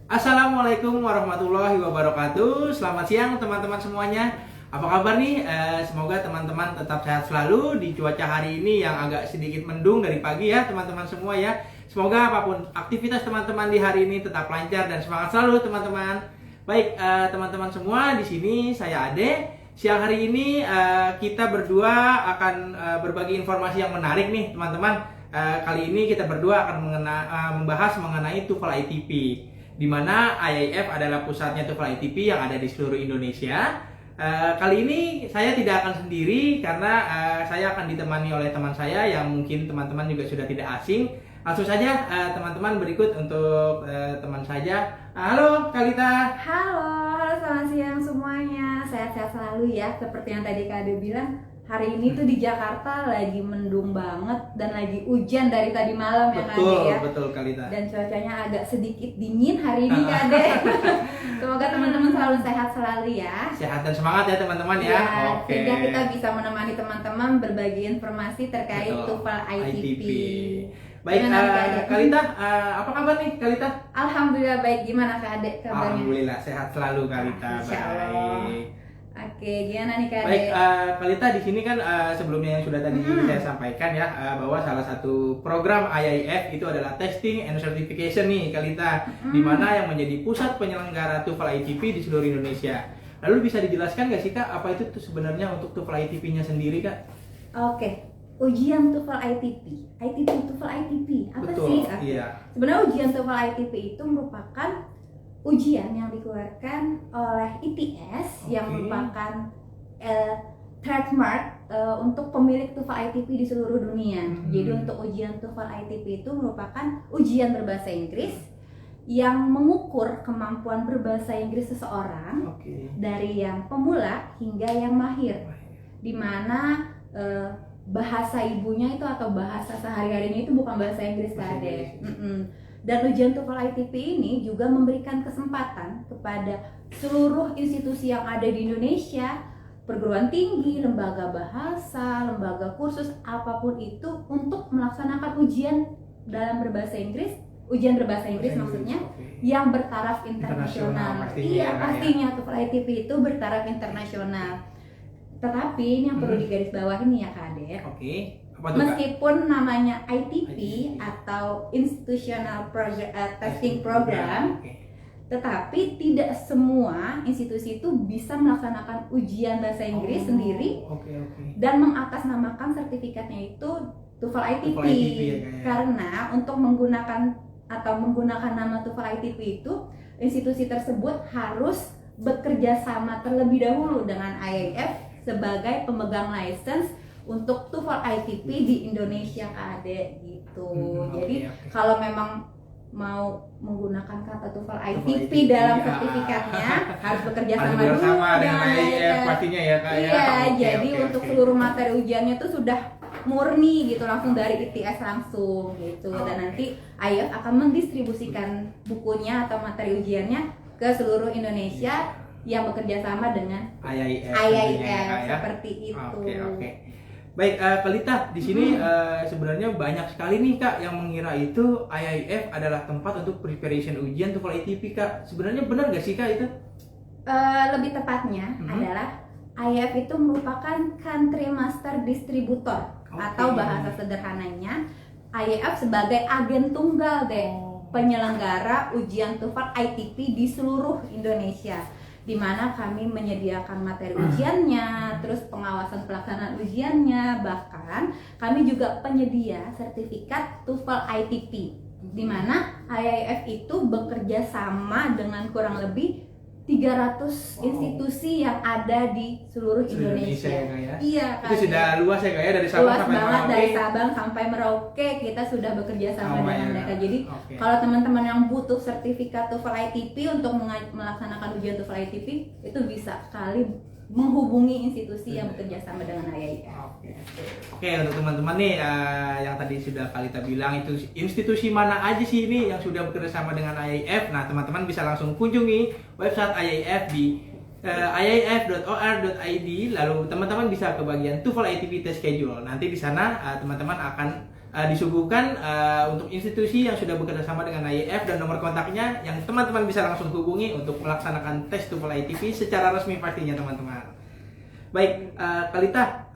Assalamualaikum warahmatullahi wabarakatuh. Selamat siang teman-teman semuanya. Apa kabar nih? Semoga teman-teman tetap sehat selalu di cuaca hari ini yang agak sedikit mendung dari pagi ya teman-teman semua ya. Semoga apapun aktivitas teman-teman di hari ini tetap lancar dan semangat selalu teman-teman. Baik teman-teman semua, di sini saya Ade. Siang hari ini kita berdua akan berbagi informasi yang menarik nih teman-teman. Kali ini kita berdua akan membahas mengenai TOEFL ITP, di mana IIF adalah pusatnya TOEFL ITP yang ada di seluruh Indonesia. Kali ini saya tidak akan sendiri karena saya akan ditemani oleh teman saya yang mungkin teman-teman juga sudah tidak asing. Langsung saja teman-teman, berikut untuk teman saja. Halo Kalita. Halo, selamat siang semuanya. Sehat-sehat selalu ya. Seperti yang tadi Kak Ade bilang, hari ini tuh di Jakarta lagi mendung banget dan lagi hujan dari tadi malam ya Kak Ade ya. Betul Kalita. Dan cuacanya agak sedikit dingin hari ini Kak Ade. Semoga teman-teman selalu sehat selalu ya. Sehat dan semangat ya teman-teman ya. Oke. Sehingga kita bisa menemani teman-teman berbagi informasi terkait TOEFL ITP. Baik, Kalita, apa kabar nih Kalita? Alhamdulillah baik. Gimana Kak Ade kabarnya? Alhamdulillah sehat selalu Kalita. Baik. Oke, gimana nih Kak Ade? Baik, Kalita, di sini kan sebelumnya yang sudah tadi saya sampaikan ya, bahwa salah satu program IIF itu adalah Testing and Certification nih Kalita, di mana yang menjadi pusat penyelenggara TOEFL ITP di seluruh Indonesia. Lalu bisa dijelaskan nggak sih Kak, apa itu tuh sebenarnya untuk TOEFL ITP-nya sendiri Kak? Oke, ujian TOEFL ITP, TOEFL ITP, apa Betul, sih? iya. Sebenarnya ujian TOEFL ITP itu merupakan ujian yang dikeluarkan oleh ITS yang merupakan trademark untuk pemilik TOEFL ITP di seluruh dunia. Jadi untuk ujian TOEFL ITP itu merupakan ujian berbahasa Inggris yang mengukur kemampuan berbahasa Inggris seseorang dari yang pemula hingga yang mahir, di mana bahasa ibunya itu atau bahasa sehari-harinya itu bukan bahasa Inggris Kak Ade. Dan ujian TOEFL ITP ini juga memberikan kesempatan kepada seluruh institusi yang ada di Indonesia, perguruan tinggi, lembaga bahasa, lembaga kursus, apapun itu, untuk melaksanakan ujian dalam berbahasa Inggris, ujian berbahasa Inggris maksudnya, yang bertaraf internasional. Iya, pastinya TOEFL ITP itu bertaraf internasional. Tetapi ini yang perlu digarisbawahi nih ya Kak Ade. Meskipun namanya ITP atau Institutional Testing Program, tetapi tidak semua institusi itu bisa melaksanakan ujian bahasa Inggris sendiri dan mengatasnamakan sertifikatnya itu TOEFL ITP. Karena untuk menggunakan nama TOEFL ITP itu, institusi tersebut harus bekerja sama terlebih dahulu dengan IIF sebagai pemegang license untuk TOEFL ITP di Indonesia Kak Ade gitu. Jadi kalau memang mau menggunakan kata TOEFL ITP dalam sertifikatnya harus bekerja sama dulu dengan IIF pastinya ya Kak ya. Iya, jadi untuk seluruh materi ujiannya itu sudah murni gitu, langsung dari ITS langsung gitu. Dan nanti IIF akan mendistribusikan bukunya atau materi ujiannya ke seluruh Indonesia yang bekerja sama dengan IIF seperti itu. Baik, Kalita, di sini sebenarnya banyak sekali nih Kak yang mengira itu IIF adalah tempat untuk preparation ujian TOEFL ITP Kak. Sebenarnya benar gak sih Kak itu? Lebih tepatnya adalah IIF itu merupakan country master distributor, atau bahasa sederhananya IIF sebagai agen tunggal penyelenggara ujian TOEFL ITP di seluruh Indonesia, di mana kami menyediakan materi ujiannya, terus pengawasan pelaksanaan ujiannya, bahkan kami juga penyedia sertifikat TOEFL ITP, di mana IIF itu bekerja sama dengan kurang lebih 300 institusi yang ada di seluruh Indonesia. Ya, iya Kak. Itu sudah luas ya Kak ya, dari Sabang sampai Merauke. Dari Sabang sampai Merauke kita sudah bekerja sama dengan mereka. Jadi kalau teman-teman yang butuh sertifikat TOEFL ITP untuk melaksanakan ujian TOEFL ITP, itu bisa sekali menghubungi institusi yang bekerja sama dengan IIF. Oke, untuk teman-teman nih yang tadi sudah Kalita bilang, itu institusi mana aja sih ini yang sudah bekerja sama dengan IIF. Nah, teman-teman bisa langsung kunjungi website IIF di iif.or.id. Lalu teman-teman bisa ke bagian TOEFL ITP Test Schedule. Nanti di sana teman-teman akan disuguhkan untuk institusi yang sudah bekerja sama dengan IAIF, dan nomor kontaknya yang teman-teman bisa langsung hubungi untuk melaksanakan tes TOEFL ITP secara resmi pastinya teman-teman. Baik, Kalita,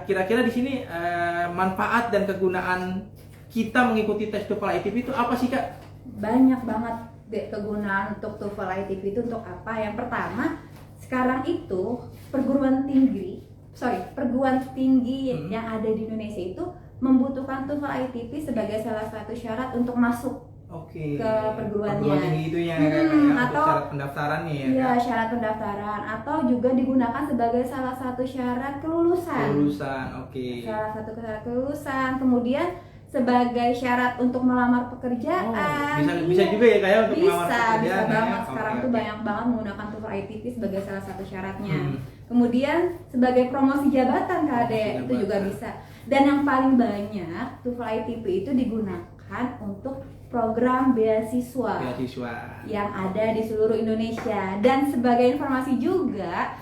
kira-kira di sini manfaat dan kegunaan kita mengikuti tes TOEFL ITP itu apa sih, Kak? Banyak banget kegunaan untuk TOEFL ITP itu. Untuk apa? Yang pertama, sekarang itu perguruan tinggi yang ada di Indonesia itu membutuhkan TOEFL ITP sebagai salah satu syarat untuk masuk ke perguruannya. Perguruan tinggi itu ya, atau syarat pendaftaran nih ya. Iya, syarat pendaftaran, atau juga digunakan sebagai salah satu syarat kelulusan. Salah satu syarat kelulusan. Kemudian sebagai syarat untuk melamar pekerjaan. Bisa juga ya kayak untuk melamar pekerjaan. Bisa banget. Sekarang tuh banyak banget menggunakan TOEFL ITP sebagai salah satu syaratnya. Kemudian sebagai promosi jabatan, Kade, itu juga bisa. Dan yang paling banyak TOEFL ITP itu digunakan untuk program beasiswa yang ada di seluruh Indonesia. Dan sebagai informasi juga,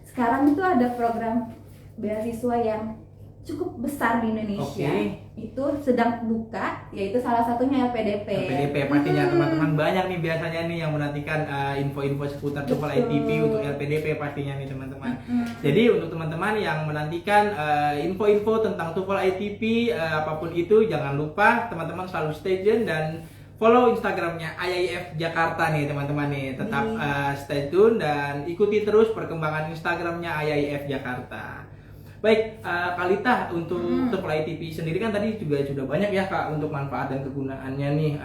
sekarang itu ada program beasiswa yang cukup besar di Indonesia. Itu sedang buka, yaitu salah satunya LPDP. Pastinya teman-teman banyak nih biasanya nih yang menantikan info-info seputar TOEFL ITP untuk LPDP pastinya nih teman-teman. Jadi untuk teman-teman yang menantikan info-info tentang TOEFL ITP apapun itu, jangan lupa teman-teman selalu stay tune dan follow Instagramnya IAIF Jakarta nih teman-teman nih. Tetap stay tune dan ikuti terus perkembangan Instagramnya IAIF Jakarta. Baik, Kalita, untuk TOEFL ITP sendiri kan tadi juga sudah banyak ya Kak untuk manfaat dan kegunaannya nih,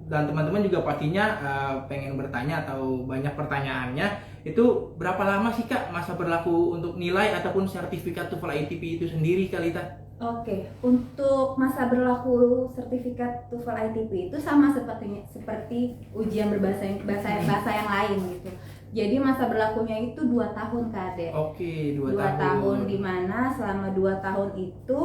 dan teman-teman juga pastinya pengen bertanya atau banyak pertanyaannya, itu berapa lama sih Kak masa berlaku untuk nilai ataupun sertifikat TOEFL ITP itu sendiri, Kalita? Oke, untuk masa berlaku sertifikat TOEFL ITP itu sama seperti ujian berbahasa yang lain gitu. Jadi masa berlakunya itu 2 tahun, Kak Ade. Oke, 2 tahun, di mana selama 2 tahun itu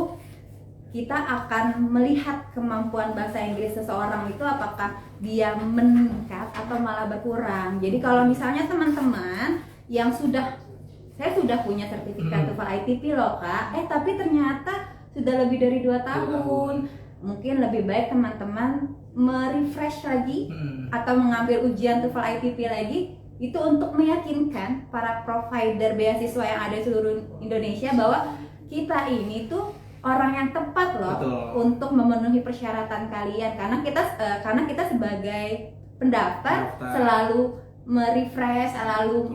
kita akan melihat kemampuan bahasa Inggris seseorang itu apakah dia meningkat atau malah berkurang. Jadi kalau misalnya teman-teman yang saya sudah punya sertifikat TOEFL ITP loh Kak, tapi ternyata sudah lebih dari 2 tahun. Mungkin lebih baik teman-teman merefresh lagi atau mengambil ujian TOEFL ITP lagi, itu untuk meyakinkan para provider beasiswa yang ada di seluruh Indonesia bahwa kita ini tuh orang yang tepat loh. Betul. Untuk memenuhi persyaratan kalian, karena kita sebagai pendaftar selalu merefresh, selalu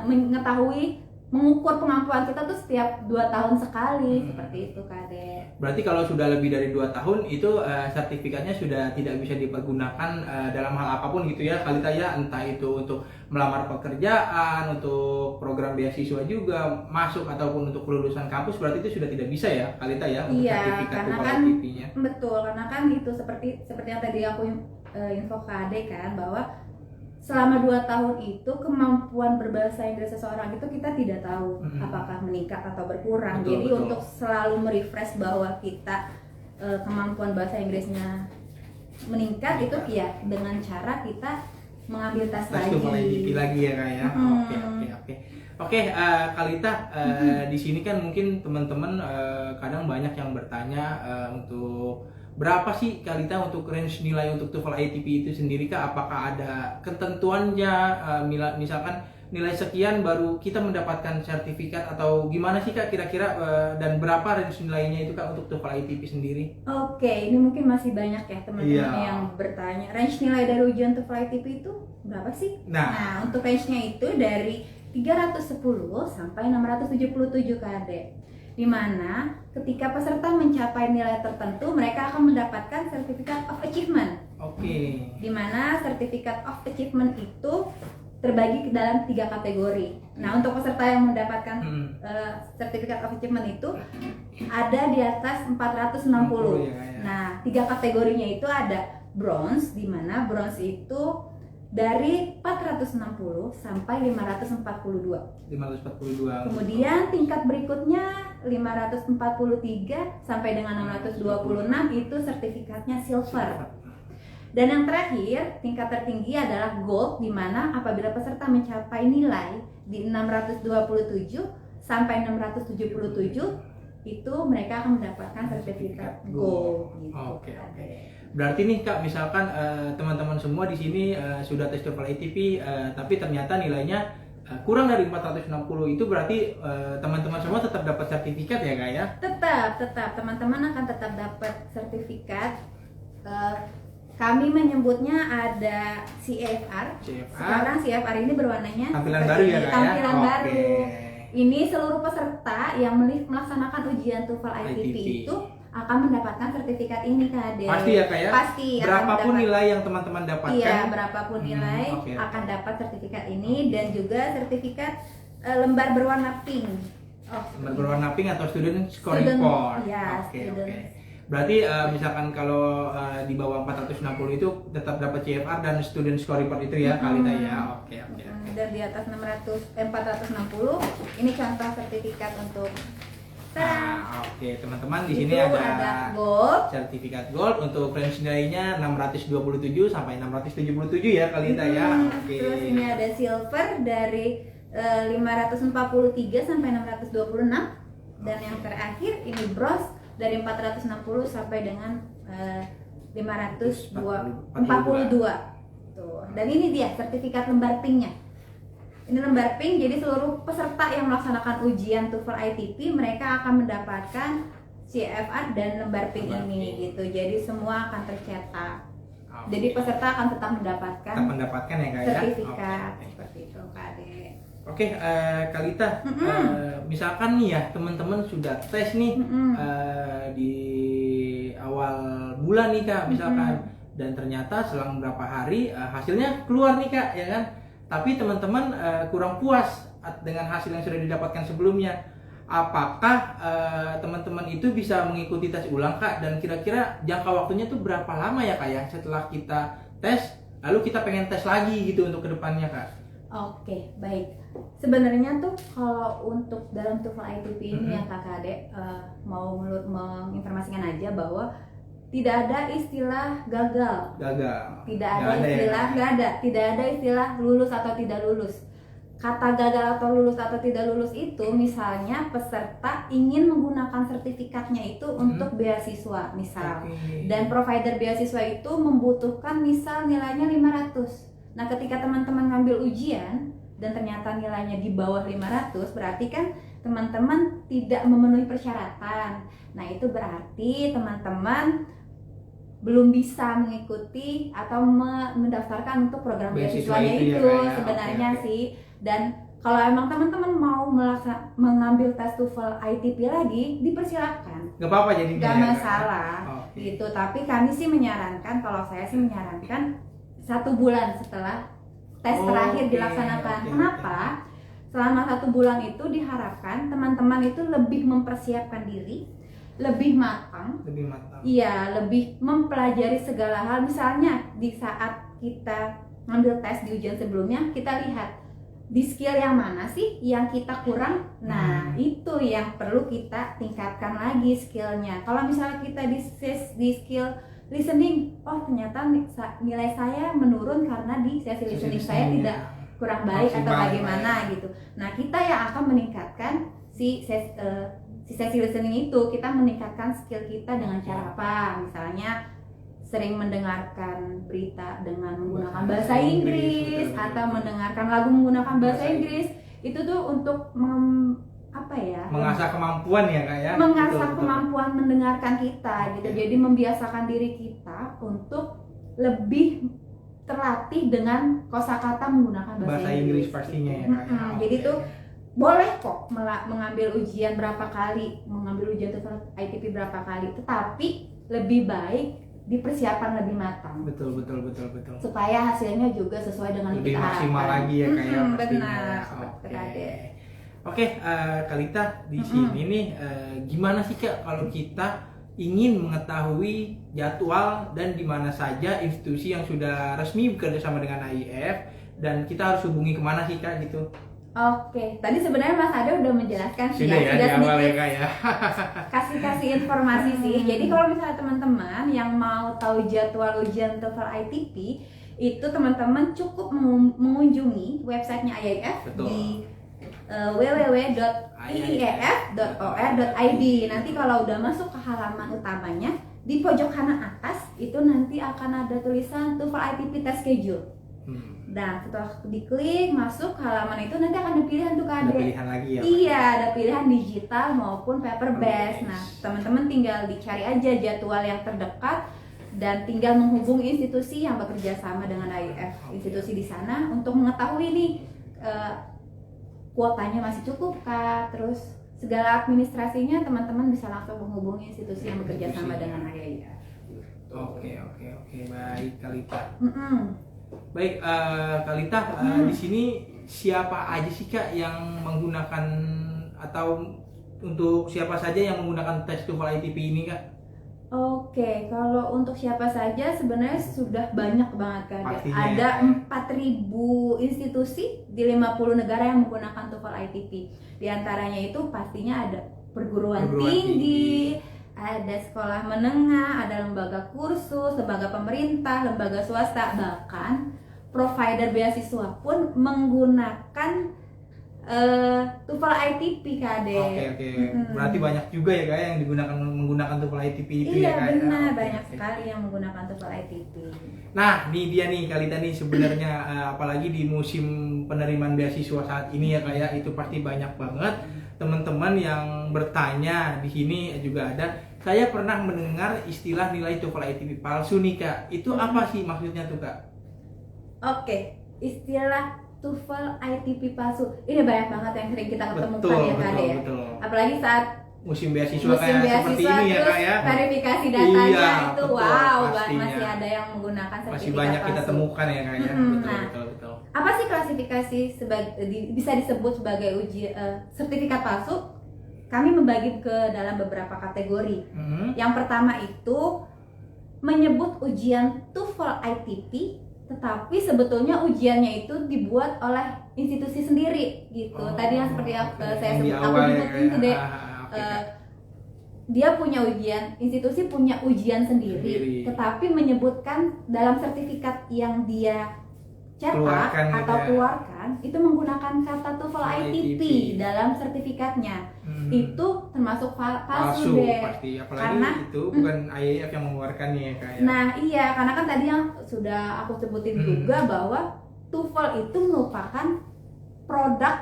mengetahui, mengukur kemampuan kita tuh setiap 2 tahun sekali, seperti itu Kade. Berarti kalau sudah lebih dari 2 tahun itu sertifikatnya sudah tidak bisa dipergunakan dalam hal apapun gitu ya Kalita ya, entah itu untuk melamar pekerjaan, untuk program beasiswa juga masuk, ataupun untuk kelulusan kampus, berarti itu sudah tidak bisa ya Kalita ya untuk sertifikat TOEFL ITP-nya. Betul, karena kan itu seperti yang tadi aku info Kade kan, bahwa selama 2 tahun itu kemampuan berbahasa Inggris seseorang itu kita tidak tahu apakah meningkat atau berkurang. Jadi untuk selalu merefresh bahwa kita kemampuan bahasa Inggrisnya meningkat itu ya dengan cara kita mengambil tes lagi. Lagi ya Kak ya. Oke, Kalita, di sini kan mungkin teman-teman kadang banyak yang bertanya untuk berapa sih Kalita untuk range nilai untuk TOEFL ITP itu sendiri Kak? Apakah ada ketentuannya, misalkan nilai sekian baru kita mendapatkan sertifikat, atau gimana sih Kak kira-kira, dan berapa range nilainya itu Kak untuk TOEFL ITP sendiri? Oke, ini mungkin masih banyak ya teman-teman yang bertanya, range nilai dari ujian TOEFL ITP itu berapa sih? Nah, untuk range-nya itu dari 310 sampai 677 KD. Di mana ketika peserta mencapai nilai tertentu, mereka akan mendapatkan Certificate of Achievement. Di mana Certificate of Achievement itu terbagi ke dalam 3 kategori. Nah, untuk peserta yang mendapatkan Certificate of Achievement itu ada di atas 460. Nah, 3 kategorinya itu ada Bronze, di mana Bronze itu dari 460 sampai 542. Kemudian tingkat berikutnya 543 sampai dengan 626 itu sertifikatnya silver. Dan yang terakhir, tingkat tertinggi adalah gold, di mana apabila peserta mencapai nilai di 627 sampai 677 itu mereka akan mendapatkan sertifikat Gold gitu. Oke. Berarti nih Kak, misalkan teman-teman semua di sini sudah tes TOEFL ITP tapi ternyata nilainya kurang dari 460, itu berarti teman-teman semua tetap dapat sertifikat ya Kak ya? Tetap teman-teman akan tetap dapat sertifikat. Kami menyebutnya ada CFR. Sekarang CFR ini berwarnanya tampilan baru ya Kak ya? Tampilan baru. Ini seluruh peserta yang melaksanakan ujian TOEFL ITP itu akan mendapatkan sertifikat ini Kak Ade. Pasti ya Kak ya? Pasti. Berapapun nilai yang teman-teman dapatkan? Iya, berapapun nilai akan dapat sertifikat ini dan juga sertifikat lembar berwarna pink. Lembar berwarna pink atau student score report. Ya, Oke. Berarti misalkan kalau di bawah 460 itu tetap dapat CFR dan student score report itu ya Kalita ya. Oke. Dan di atas 460 ini contoh sertifikat untuk Oke, teman-teman di sini ada gold. Sertifikat gold untuk range nilainya 627 sampai 677 ya Kalita ya. Oke. Terus ini ada silver dari 543 sampai 626 dan yang terakhir ini bronze dari 460 sampai dengan 542. Tuh. Dan ini dia sertifikat lembar pinknya. Ini lembar pink, jadi seluruh peserta yang melaksanakan ujian TOEFL ITP mereka akan mendapatkan CFR dan lembar pink ini gitu. Jadi semua akan tercetak. Jadi peserta akan tetap mendapatkan ya Kak ya. Sertifikat seperti itu Kak Ade. Oke, Kalita, misalkan nih ya teman-teman sudah tes nih di awal bulan nih Kak misalkan, dan ternyata selang beberapa hari hasilnya keluar nih Kak ya kan, tapi teman-teman kurang puas dengan hasil yang sudah didapatkan sebelumnya. Apakah teman-teman itu bisa mengikuti tes ulang Kak, dan kira-kira jangka waktunya tuh berapa lama ya Kak ya setelah kita tes lalu kita pengen tes lagi gitu untuk kedepannya Kak? Oke, baik. Sebenarnya tuh kalau untuk dalam TOEFL ITP ini ya Kakak Ade, mau menginformasikan aja bahwa tidak ada istilah gagal. Tidak ada istilah, tidak ada istilah lulus atau tidak lulus. Kata gagal atau lulus atau tidak lulus itu misalnya peserta ingin menggunakan sertifikatnya itu untuk beasiswa misal. Dan provider beasiswa itu membutuhkan misal nilainya 500. Nah, ketika teman-teman ngambil ujian dan ternyata nilainya di bawah 500, berarti kan teman-teman tidak memenuhi persyaratan. Nah, itu berarti teman-teman belum bisa mengikuti atau mendaftarkan untuk program beasiswanya itu ya, sebenarnya sih. Dan kalau emang teman-teman mau mengambil tes TOEFL ITP lagi, dipersilakan. Gak apa-apa jadinya. Gak masalah gitu. Tapi kami sih menyarankan, kalau saya sih menyarankan 1 bulan setelah tes terakhir dilaksanakan. Kenapa? Selama 1 bulan itu diharapkan teman-teman itu lebih mempersiapkan diri, lebih matang. Iya, lebih mempelajari segala hal. Misalnya di saat kita ngambil tes di ujian sebelumnya, kita lihat di skill yang mana sih yang kita kurang. Nah, itu yang perlu kita tingkatkan lagi skillnya. Kalau misalnya kita di skill listening, oh ternyata nilai saya menurun karena di sesi listening saya tidak kurang baik atau bagaimana gitu. Nah, kita yang akan meningkatkan si sesi listening itu, kita meningkatkan skill kita dengan cara apa? Misalnya sering mendengarkan berita dengan menggunakan bahasa Inggris atau mendengarkan lagu menggunakan bahasa Inggris. Itu tuh untuk mengasah kemampuan ya Kak ya. Mengasah kemampuan mendengarkan kita gitu. Jadi membiasakan diri kita untuk lebih terlatih dengan kosakata menggunakan bahasa Inggris pastinya gitu. Ya Kak ya. Jadi tuh boleh kok mengambil ujian berapa kali, mengambil ujian TOEFL ITP berapa kali, tetapi lebih baik dipersiapkan lebih matang. Betul. Supaya hasilnya juga sesuai dengan lebih kita maksimal lagi ya Kak ya. Benar. Oke, Kalita, di sini nih gimana sih Kak kalau kita ingin mengetahui jadwal dan di mana saja institusi yang sudah resmi bekerja sama dengan AIF, dan kita harus hubungi kemana sih Kak gitu? Oke, tadi sebenarnya Mas Ade udah menjelaskan sih sudah sudah awal ya Kak ya. kasih informasi sih. Jadi kalau misalnya teman-teman yang mau tahu jadwal ujian TOEFL ITP, itu teman-teman cukup mengunjungi websitenya AIF di www.ief.or.id. Nanti kalau udah masuk ke halaman utamanya, di pojok kanan atas itu nanti akan ada tulisan TOEFL ITP test schedule. Nah, setelah diklik masuk ke halaman itu nanti akan ada pilihan tuh Kak Ada Ade. pilihan lagi ya? Iya, ada pilihan digital maupun paper based. Nah, teman-teman tinggal dicari aja jadwal yang terdekat dan tinggal menghubungi institusi yang bekerja sama dengan IEF, institusi di sana untuk mengetahui nih kuotanya masih cukup Kak, terus segala administrasinya teman-teman bisa langsung menghubungi institusi yang bekerja sama dengan IEF. Oke, baik Kalita. Mm-mm. Baik, Kalita, di sini siapa aja sih Kak yang menggunakan atau untuk siapa saja yang menggunakan tes TOEFL ITP ini Kak? Oke, kalau untuk siapa saja sebenarnya sudah banyak banget Kak. Pastinya, Ada ya. 4.000 institusi di 50 negara yang menggunakan TOEFL ITP. Di antaranya itu pastinya ada perguruan tinggi, ada sekolah menengah, ada lembaga kursus, lembaga pemerintah, lembaga swasta, bahkan provider beasiswa pun menggunakan TOEFL ITP Kak Ade. Oke. Berarti banyak juga ya Kak yang menggunakan TOEFL ITP itu iya, ya Kak? benar, Oke. banyak sekali yang menggunakan TOEFL ITP. Nah, ini dia nih Kalita nih sebenarnya apalagi di musim penerimaan beasiswa saat ini ya Kak ya, itu pasti banyak banget teman-teman yang bertanya. Di sini juga ada, saya pernah mendengar istilah nilai TOEFL ITP palsu nih Kak. Itu apa sih maksudnya tuh Kak? Oke, istilah TOEFL ITP palsu ini banyak banget yang sering kita ketemukan ya Kak Ade ya. Apalagi saat musim beasiswa musim kayak beasiswa seperti ini ya terus Kak ya. verifikasi datanya Iya, itu betul, wow, pastinya. masih ada yang menggunakan sertifikat Masih banyak kita palsu. temukan ya Kak ya. Nah, Betul. apa sih klasifikasi bisa disebut sebagai sertifikat palsu? Kami membagi ke dalam beberapa kategori. Yang pertama itu menyebut ujian TOEFL ITP, tetapi sebetulnya ujiannya itu dibuat oleh institusi sendiri gitu. Tadi yang seperti saya sebut, aku sebutin itu deh. Dia punya ujian, institusi punya ujian sendiri, tetapi menyebutkan dalam sertifikat yang dia cetak atau keluarkan itu menggunakan kata TOEFL ITP dalam sertifikatnya. Itu termasuk palsu deh. Pasti, apalagi karena itu bukan IAF yang mengeluarkannya ya Kak ya. Nah iya, karena kan tadi yang sudah aku sebutin juga bahwa TOEFL itu merupakan produk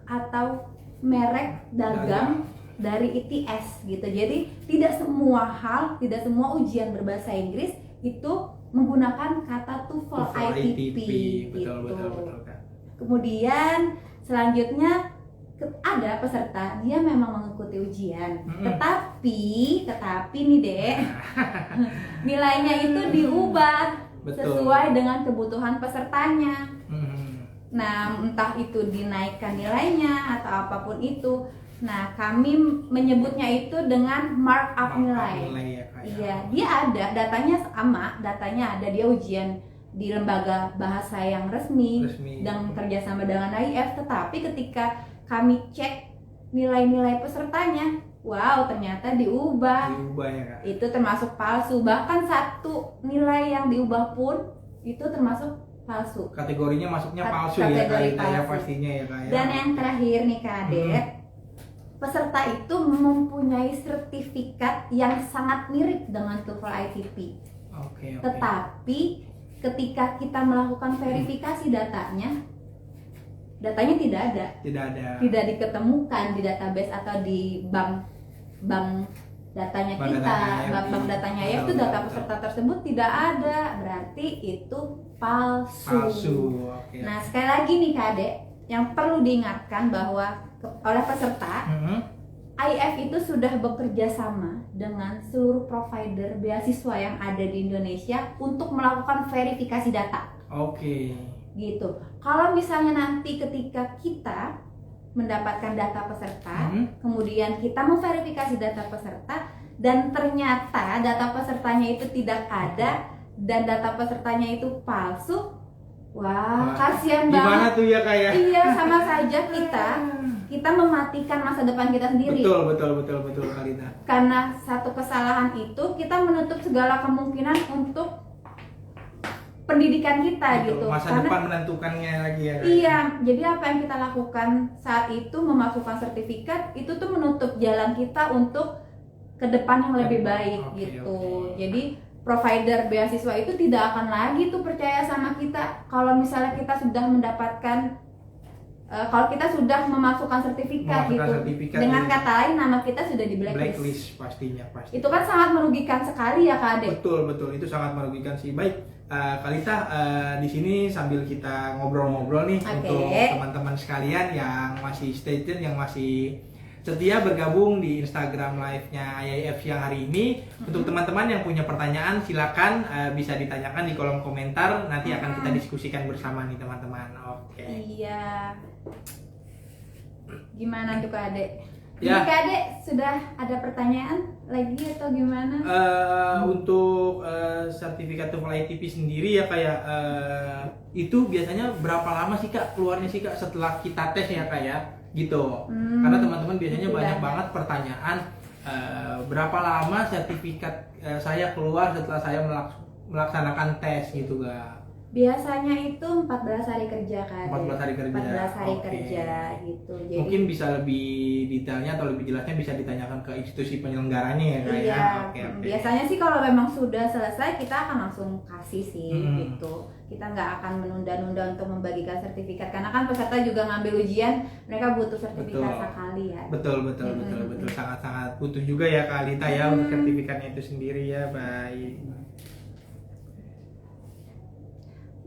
atau merek dagang dari ITS gitu. Jadi tidak semua ujian berbahasa Inggris itu menggunakan kata TOEFL ITP gitu. Betul Kak. Kemudian selanjutnya ada peserta dia memang mengikuti ujian, tetapi nih Dek, nilainya itu diubah sesuai dengan kebutuhan pesertanya. Nah, entah itu dinaikkan nilainya atau apapun itu. Nah, kami menyebutnya itu dengan markup nilai. Iya, dia ada datanya sama, datanya ada, dia ujian di lembaga bahasa yang resmi. Dan kerjasama dengan IEF, tetapi ketika kami cek nilai-nilai pesertanya, wow, ternyata diubah ya Kak. Itu termasuk palsu. Bahkan satu nilai yang diubah pun itu termasuk palsu. Kategorinya masuknya palsu ya Kak, ya pastinya ya Kak ya. Dan yang terakhir nih Kak Ade, peserta itu mempunyai sertifikat yang sangat mirip dengan TOEFL ITP. Tetapi ketika kita melakukan verifikasi datanya tidak diketemukan di database atau di bank datanya bank datanya ya, itu data peserta tersebut tidak ada, berarti itu palsu. Nah, sekali lagi nih Kak Ade, yang perlu diingatkan bahwa oleh peserta IEF itu sudah bekerja sama dengan seluruh provider beasiswa yang ada di Indonesia untuk melakukan verifikasi data. Gitu. Kalau misalnya nanti ketika kita mendapatkan data peserta, kemudian kita memverifikasi data peserta dan ternyata data pesertanya itu tidak ada dan data pesertanya itu palsu, wah, kasihan banget. Gimana tuh ya Kak ya? Iya, sama saja kita mematikan masa depan kita sendiri. Betul Kalita. Karena satu kesalahan itu kita menutup segala kemungkinan untuk pendidikan kita Betul, gitu. masa Karena depan menentukannya lagi ya. iya, jadi apa yang kita lakukan saat itu memasukkan sertifikat itu tuh menutup jalan kita untuk ke depan yang lebih baik Oke, gitu. oke. Jadi provider beasiswa itu tidak akan lagi tuh percaya sama kita kalau misalnya kita sudah mendapatkan kalau kita sudah memasukkan sertifikat Memasukkan gitu. sertifikat, Dengan iya. kata lain nama kita sudah di blacklist. Blacklist pastinya pasti. Itu kan sangat merugikan sekali ya Kak Ade. Betul, itu sangat merugikan sih. Baik, Kalita, di sini sambil kita ngobrol-ngobrol nih Oke. untuk teman-teman sekalian yang masih stay tune, yang masih setia bergabung di Instagram live-nya IAIF yang hari ini. Untuk teman-teman yang punya pertanyaan, silakan bisa ditanyakan di kolom komentar. Nanti akan kita diskusikan bersama nih teman-teman. Oke. Iya. Gimana tuh Kak Ade? Ya. Ini Kak Ade sudah ada pertanyaan lagi atau gimana? Untuk sertifikat TOEFL ITP sendiri ya kayak itu biasanya berapa lama sih Kak keluarnya sih Kak setelah kita tes ya Kak ya gitu. Karena teman-teman biasanya itu banyak banyak. banget pertanyaan berapa lama sertifikat saya keluar setelah saya melaksanakan tes gitu Kak. Biasanya itu 14 hari kerja Kak Ade. 14 hari kerja. 14 hari Oke. kerja gitu. Jadi Mungkin bisa lebih detailnya atau lebih jelasnya bisa ditanyakan ke institusi penyelenggaranya ya Kak iya, ya. Oke. biasanya sih kalau memang sudah selesai kita akan langsung kasih sih Hmm. gitu. Kita nggak akan menunda-nunda untuk membagikan sertifikat karena kan peserta juga ngambil ujian, mereka butuh sertifikat Betul. sekali ya. Betul sangat-sangat butuh juga ya Kak Alita ya untuk sertifikatnya itu sendiri ya. Baik.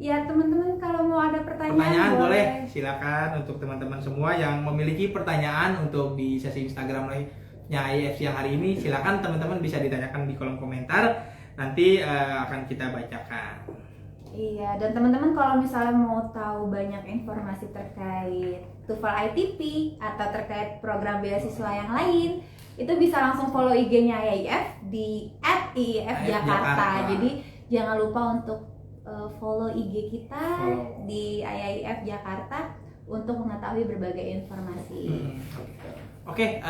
Ya teman-teman kalau mau ada Pertanyaan boleh silakan untuk teman-teman semua yang memiliki pertanyaan untuk di sesi Instagram live-nya IAIF yang hari ini, silakan teman-teman bisa ditanyakan di kolom komentar, nanti akan kita bacakan. Iya, dan teman-teman kalau misalnya mau tahu banyak informasi terkait TOEFL ITP atau terkait program beasiswa yang lain, itu bisa langsung follow IG-nya IAIF di @IAIF Jakarta. Jadi jangan lupa untuk follow IG kita di IAIF Jakarta untuk mengetahui berbagai informasi. Oke,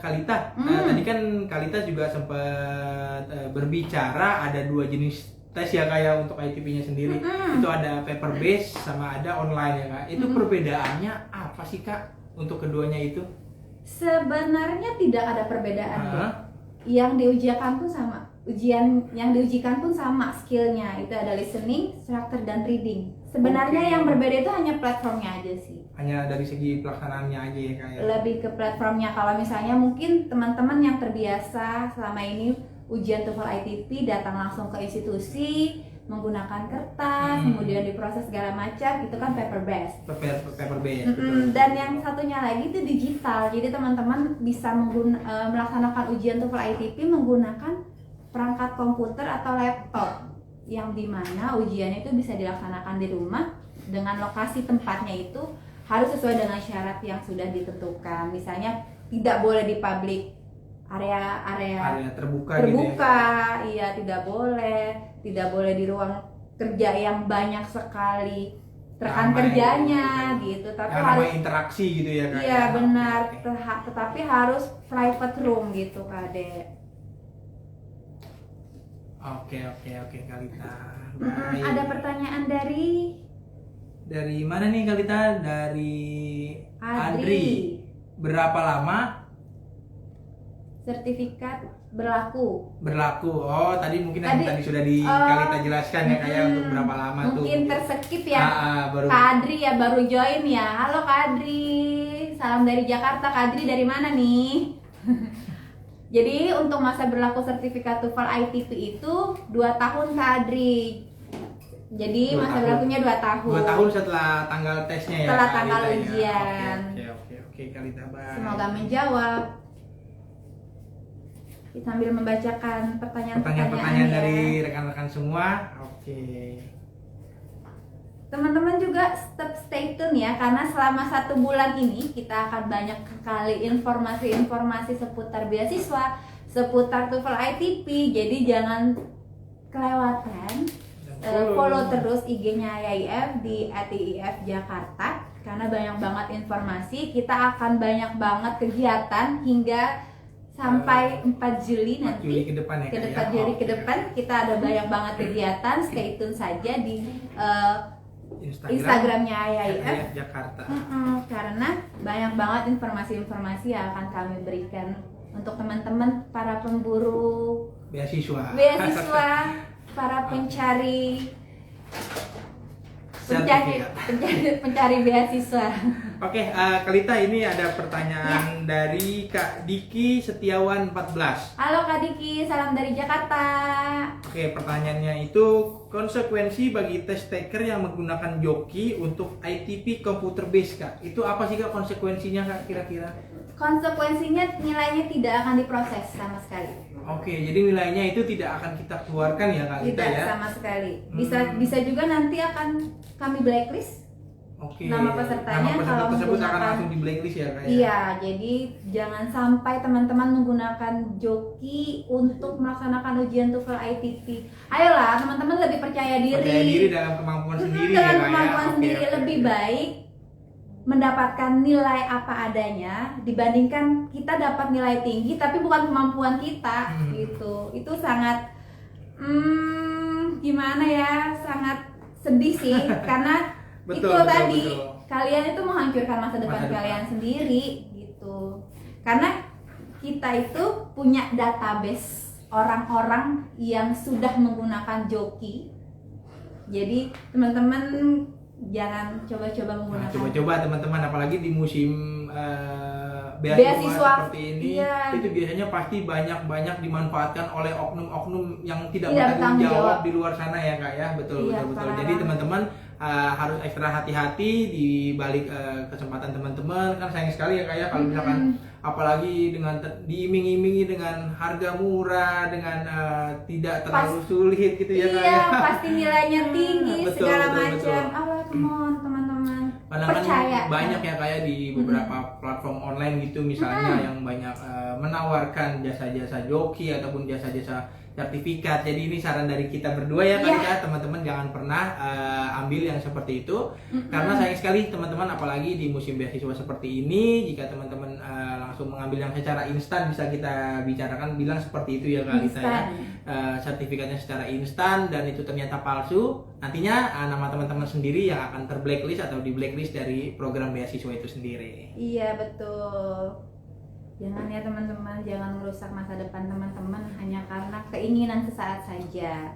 Kalita, tadi kan Kalita juga sempat berbicara ada 2 jenis tes ya kayak untuk ITP-nya sendiri. Itu ada paper base sama ada online ya Kak. Itu perbedaannya apa sih Kak untuk keduanya itu? Sebenarnya tidak ada perbedaan. Yang diujikan pun sama. Ujian yang diujikan pun sama skillnya. Itu ada listening, structure, dan reading. Sebenarnya yang berbeda itu hanya platformnya aja sih. Hanya dari segi pelaksanaannya aja ya Kak ya? Lebih ke platformnya. Kalau misalnya mungkin teman-teman yang terbiasa selama ini ujian TOEFL ITP datang langsung ke institusi menggunakan kertas, kemudian diproses segala macam, itu kan paper based. Paper based. Dan yang satunya lagi itu digital. Jadi teman-teman bisa melaksanakan ujian TOEFL ITP menggunakan perangkat komputer atau laptop, yang dimana ujian itu bisa dilaksanakan di rumah dengan lokasi tempatnya itu harus sesuai dengan syarat yang sudah ditentukan. Misalnya tidak boleh di public area terbuka gitu ya? Iya, tidak boleh di ruang kerja yang banyak sekali rekan kerjanya gitu. Tapi yang harus interaksi gitu ya Kak? Iya benar, tetapi harus private room gitu Kak. Oke Kalita. Ada pertanyaan dari mana nih Kalita? Dari Adri. Berapa lama sertifikat berlaku? Oh tadi mungkin yang tadi sudah Kalita jelaskan ya kayak untuk berapa lama tuh? Mungkin terskip ya. Baru. Kak Adri ya baru join ya. Halo Kak Adri, salam dari Jakarta. Kak Adri dari mana nih? Jadi untuk masa berlaku sertifikat TOEFL ITP itu 2 tahun Kak Adri. Jadi masa berlakunya 2 tahun. 2 tahun setelah tanggal tesnya ya. Setelah tanggal ujian. Oke Kalita, baik. Semoga menjawab. Kita sambil membacakan pertanyaan-pertanyaan dari rekan-rekan semua. Oke. Teman-teman juga tetap stay tune ya, karena selama 1 bulan ini kita akan banyak sekali informasi-informasi seputar beasiswa, seputar TOEFL ITP. Jadi jangan kelewatan. Follow terus IG-nya IAIF di @IAIF Jakarta karena banyak banget informasi. Kita akan banyak banget kegiatan hingga sampai 4 Juli 4 nanti. Juli ke depan ya, Ke Kak, depan ya? Juli ke Oke. depan kita ada banyak banget kegiatan. Stay tune saja di Instagramnya IAIF. IAIF Jakarta. Karena banyak banget informasi-informasi yang akan kami berikan untuk teman-teman para pemburu Beasiswa, para pencari sertifikat. pencari beasiswa. Oke, Kalita, ini ada pertanyaan dari Kak Diki Setiawan 14. Halo Kak Diki, salam dari Jakarta. Oke, pertanyaannya itu konsekuensi bagi test taker yang menggunakan joki untuk ITP computer base, Kak. Itu apa sih, Kak, konsekuensinya, Kak, kira-kira? Konsekuensinya nilainya tidak akan diproses sama sekali. Oke, jadi nilainya itu tidak akan kita keluarkan ya, Kak Kalita, Tidak ya? sama sekali. Bisa juga nanti akan kami blacklist. Oke. Nama pesertanya Nama peserta kalau tersebut akan menggunakan- langsung di blacklist ya, Kak, ya? Iya, jadi jangan sampai teman-teman menggunakan joki untuk melaksanakan ujian TOEFL ITP. Ayolah, teman-teman lebih percaya diri. Percaya diri dalam kemampuan sendiri ya, Dengan Kak, ya? kemampuan Oke, sendiri oke, lebih oke. baik mendapatkan nilai apa adanya dibandingkan kita dapat nilai tinggi tapi bukan kemampuan kita gitu. Itu sangat gimana ya, sangat sedih sih karena Betul, itu betul, tadi betul. kalian itu menghancurkan masa depan Masa depan. kalian sendiri gitu. Karena kita itu punya database orang-orang yang sudah menggunakan joki. Jadi teman-teman jangan coba-coba Nah, menggunakan. coba-coba teman-teman, apalagi di musim Beasiswa, beasiswa seperti ini, iya. itu biasanya pasti banyak-banyak dimanfaatkan oleh oknum-oknum yang tidak Tidak bertanggung bertanggung jawab jawab di luar sana ya, Kak, ya. Betul, Iya, betul, betul. parah. Jadi teman-teman harus ekstra hati-hati di balik kesempatan teman-teman. Kan sayang sekali ya, Kak, ya, kalau misalkan apalagi dengan diiming-imingi dengan harga murah, dengan tidak terlalu sulit gitu ya, Kak, Iya, ya. pasti nilainya tinggi Betul, segala betul, macam. betul. Allah, come on teman-teman. Padahal kan Percaya. banyak ya, kayak di beberapa platform online gitu misalnya yang banyak menawarkan jasa-jasa joki ataupun jasa-jasa sertifikat. Jadi ini saran dari kita berdua ya, Kak, Iya. ya, teman-teman jangan pernah ambil yang seperti itu. Karena sayang sekali teman-teman, apalagi di musim beasiswa seperti ini, jika teman-teman langsung mengambil yang secara instan, bisa kita bicarakan bilang seperti itu ya, Kak Lita, ya. Instan. Sertifikatnya secara instan dan itu ternyata palsu, nantinya nama teman-teman sendiri yang akan terblacklist atau di blacklist dari program beasiswa itu sendiri. Iya, betul. Jangan ya teman-teman, jangan merusak masa depan teman-teman hanya karena keinginan sesaat saja.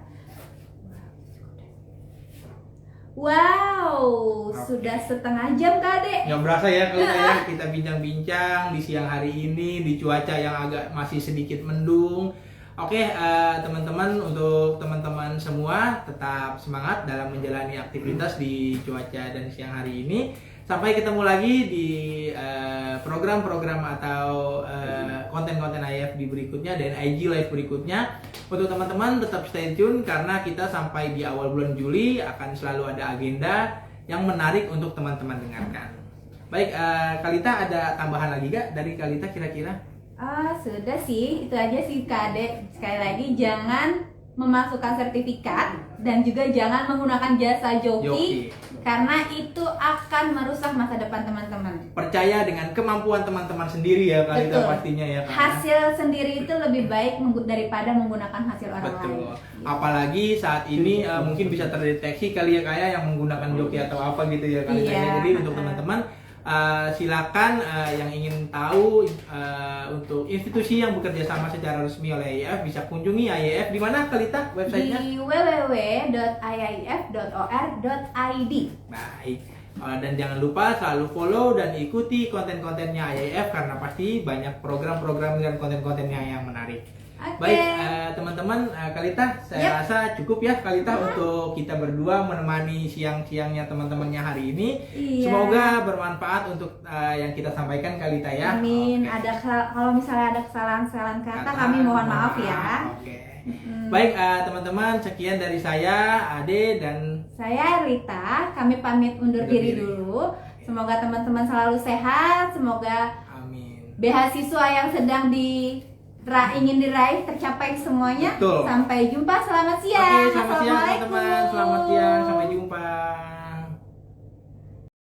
Wow, sudah setengah jam Kak Nggak berasa ya kalau kita bincang-bincang di siang hari ini di cuaca yang agak masih sedikit mendung. Oke, teman-teman, untuk teman-teman semua tetap semangat dalam menjalani aktivitas di cuaca dan siang hari ini. Sampai ketemu lagi di program-program atau konten-konten IAIF di berikutnya dan IG Live berikutnya. Untuk teman-teman tetap stay tune karena kita sampai di awal bulan Juli akan selalu ada agenda yang menarik untuk teman-teman dengarkan. Baik, Kalita, ada tambahan lagi gak dari Kalita kira-kira? Sudah sih, itu aja sih Kak Ade. Sekali lagi jangan memasukkan sertifikat dan juga jangan menggunakan jasa joki. Karena itu akan merusak masa depan teman-teman. Percaya dengan kemampuan teman-teman sendiri ya, Kalita, Betul. pastinya ya, Kak. Hasil sendiri itu lebih baik daripada menggunakan hasil orang Betul. lain. Apalagi saat ini mungkin bisa terdeteksi kali ya, kayak yang menggunakan joki atau apa gitu ya, Kalita. Iya. Jadi untuk teman-teman silakan yang ingin tahu untuk institusi yang bekerja sama secara resmi oleh IAIF bisa kunjungi IAIF di mana, Kalita, websitenya? Di www.iaif.or.id. Baik. Dan jangan lupa selalu follow dan ikuti konten-kontennya IAIF karena pasti banyak program-program dan konten-kontennya yang menarik. Oke. Baik, teman-teman, Kalita, saya rasa cukup ya, Kalita, untuk kita berdua menemani siang-siangnya teman-temannya hari ini. Iya. Semoga bermanfaat untuk yang kita sampaikan, Kalita, ya. Amin. Oke. Kalau misalnya ada kesalahan-kesalahan kata, kami mohon maaf ya. Oke. Baik, teman-teman, sekian dari saya, Ade, dan Saya Rita, kami pamit undur diri dulu. Semoga teman-teman selalu sehat, semoga amin. beasiswa yang sedang ingin diraih tercapai semuanya. Betul. Sampai jumpa, selamat Oke, siang. selamat siang teman-teman. Selamat siang, sampai jumpa.